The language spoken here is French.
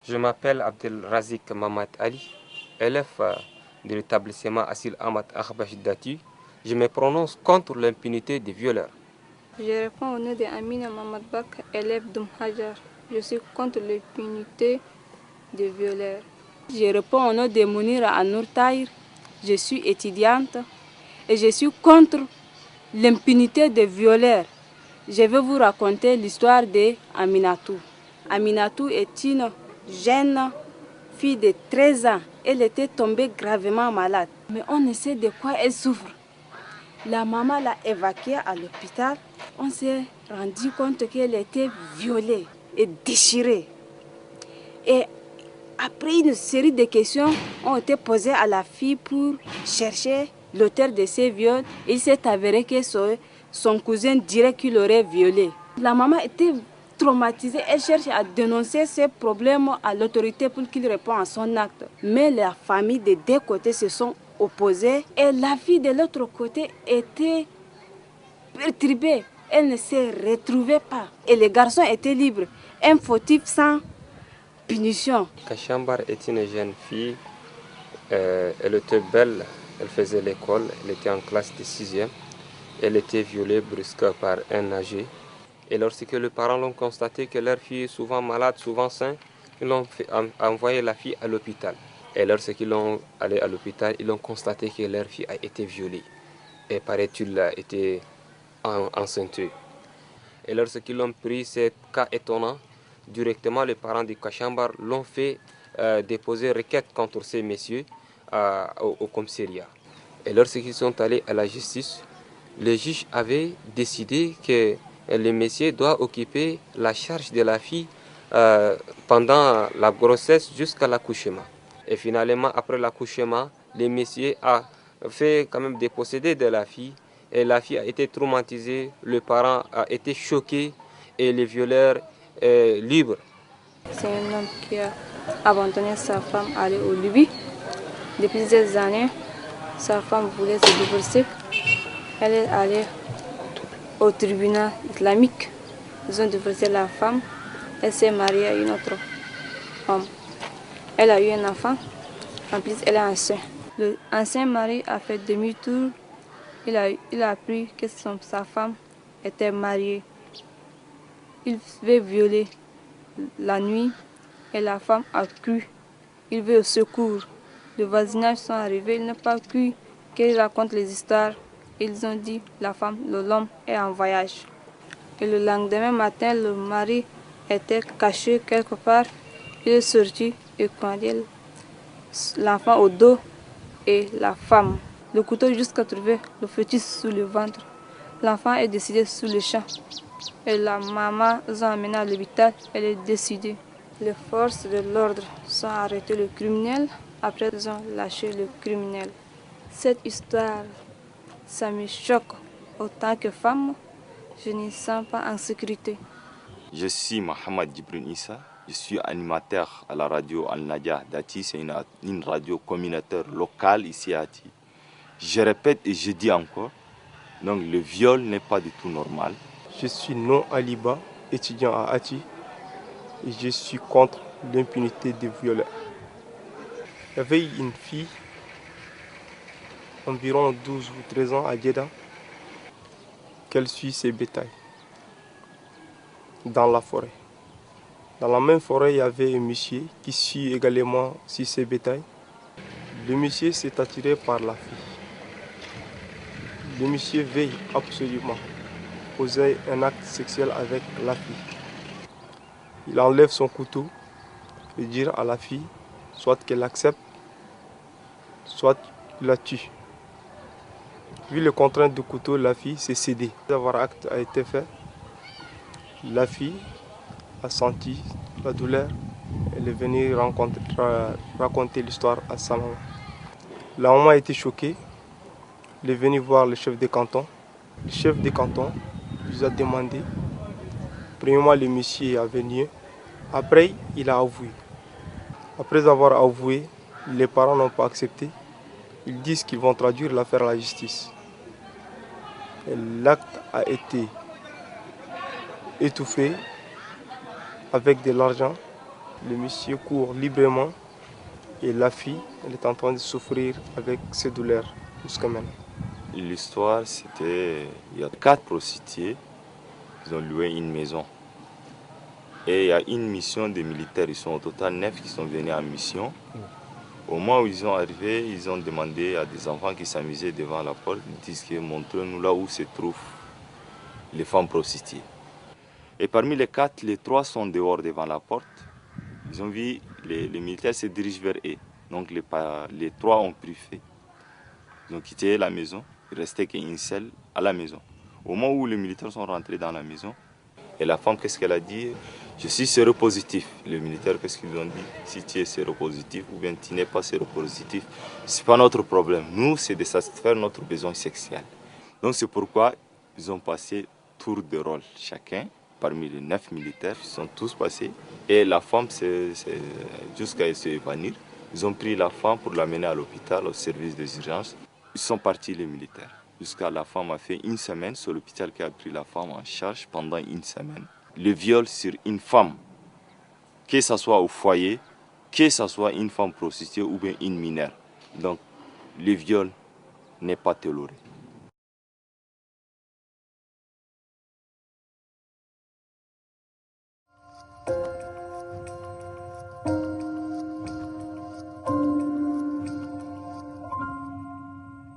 Je m'appelle Abdelrazik Mamad Ali, élève de l'établissement Assil Ahmad Ahbash Dati. Je me prononce contre l'impunité des violeurs. Je réponds au nom de Amina Mamad Bak, élève d'Umhajar. Je suis contre l'impunité des violeurs. Je réponds au nom de Mounira Anour Tahir. Je suis étudiante et je suis contre l'impunité des violeurs. Je vais vous raconter l'histoire de Aminatou. Aminatou est une jeune fille de 13 ans. Elle était tombée gravement malade. Mais on ne sait de quoi elle souffre. La maman l'a évacuée à l'hôpital. On s'est rendu compte qu'elle était violée et déchirée. Et après une série de questions ont été posées à la fille pour chercher l'auteur de ces viols. Il s'est avéré que son cousin dirait qu'il l'aurait violée. La maman était traumatisée. Elle cherche à dénoncer ces problèmes à l'autorité pour qu'il réponde à son acte. Mais la famille des deux côtés se sont opposées et la fille de l'autre côté était perturbée. Elle ne se retrouvait pas. Et les garçons étaient libres. Un fautif sans punition. Kachambar est une jeune fille. Elle était belle. Elle faisait l'école. Elle était en classe de 6e. Elle était violée brusquement par un âgé. Et lorsque les parents l'ont constaté que leur fille est souvent malade, souvent saine, ils ont envoyé la fille à l'hôpital. Et lorsqu'ils l'ont allée à l'hôpital, ils ont constaté que leur fille a été violée. Et paraît-il, a été enceinte. Et lorsqu'ils l'ont pris, c'est cas étonnant, directement les parents de Kachambar l'ont fait déposer requête contre ces messieurs au commissariat. Et lorsqu'ils sont allés à la justice, le juge avait décidé que le monsieur doit occuper la charge de la fille pendant la grossesse jusqu'à l'accouchement. Et finalement, après l'accouchement, le monsieur a fait quand même déposséder de la fille. Et la fille a été traumatisée, le parent a été choqué et le violeur est libre. C'est un homme qui a abandonné sa femme à aller au Libye. Depuis des années, sa femme voulait se divorcer. Elle est allée au tribunal islamique. Ils ont divorcé la femme. Elle s'est mariée à un autre homme. Elle a eu un enfant. En plus, elle est enceinte. L'ancien mari a fait demi-tour. Il a appris que sa femme était mariée. Il veut violer la nuit et la femme a cru. Il veut au secours. Les voisinages sont arrivés. Ils n'ont pas cru qu'il raconte les histoires. Ils ont dit l'homme est en voyage. Et le lendemain matin, le mari était caché quelque part. Il est sorti et conduit l'enfant au dos et la femme. Le couteau jusqu'à trouver le fœtus sous le ventre. L'enfant est décédé sous le champ. Et la maman les a emmenés à l'hôpital. Elle est décédée. Les forces de l'ordre sont arrêtées le criminel. Après, ils ont lâché le criminel. Cette histoire, ça me choque. Autant que femme, je ne sens pas en sécurité. Je suis Mohamed Djibril Issa. Je suis animateur à la radio Al-Nadia d'Ati. C'est une radio communautaire locale ici à Ati. Je répète et je dis encore, donc le viol n'est pas du tout normal. Je suis non Aliba, étudiant à Ati, et je suis contre l'impunité des violeurs. Il y avait une fille, environ 12 ou 13 ans, à Jeddah, qu'elle suit ses bétails dans la forêt. Dans la même forêt, il y avait un monsieur qui suit également ses bétails. Le monsieur s'est attiré par la fille. Le monsieur veille absolument poser un acte sexuel avec la fille. Il enlève son couteau et dit à la fille soit qu'elle accepte, soit qu'il la tue. Vu les contraintes du couteau, la fille s'est cédée. D'avoir acte a été fait, la fille a senti la douleur. Elle est venue raconter l'histoire à sa maman. La maman a été choquée. Elle est venue voir le chef de canton. Le chef de canton lui a demandé. Premièrement, le monsieur est venu. Après, il a avoué. Après avoir avoué, les parents n'ont pas accepté. Ils disent qu'ils vont traduire l'affaire à la justice. L'acte a été étouffé avec de l'argent Le monsieur court librement et la fille, elle est en train de souffrir avec ses douleurs jusqu'à maintenant. L'histoire, c'était, il y a 4 prostituées, ils ont loué une maison. Et il y a une mission des militaires, ils sont au total 9 qui sont venus en mission. Au moment où ils sont arrivés, ils ont demandé à des enfants qui s'amusaient devant la porte, ils disent que montrez-nous là où se trouvent les femmes prostituées. Et parmi les 4, les 3 sont dehors devant la porte. Ils ont vu les militaires se dirigent vers eux. Donc les 3 ont pris feu. Ils ont quitté la maison. Il ne restait qu'une seule à la maison. Au moment où les militaires sont rentrés dans la maison, et la femme, qu'est-ce qu'elle a dit? Je suis séropositif. Les militaires, qu'est-ce qu'ils ont dit? Si tu es séropositif ou bien tu n'es pas séropositif, ce n'est pas notre problème. Nous, c'est de satisfaire notre besoin sexuel. Donc c'est pourquoi ils ont passé tour de rôle chacun. Parmi les 9 militaires, ils sont tous passés. Et la femme, jusqu'à se évanouir, ils ont pris la femme pour l'amener à l'hôpital, au service des urgences. Ils sont partis, les militaires. Jusqu'à la femme a fait une semaine, c'est l'hôpital qui a pris la femme en charge pendant une semaine. Le viol sur une femme, que ce soit au foyer, que ce soit une femme prostituée ou bien une mineure. Donc, le viol n'est pas toléré.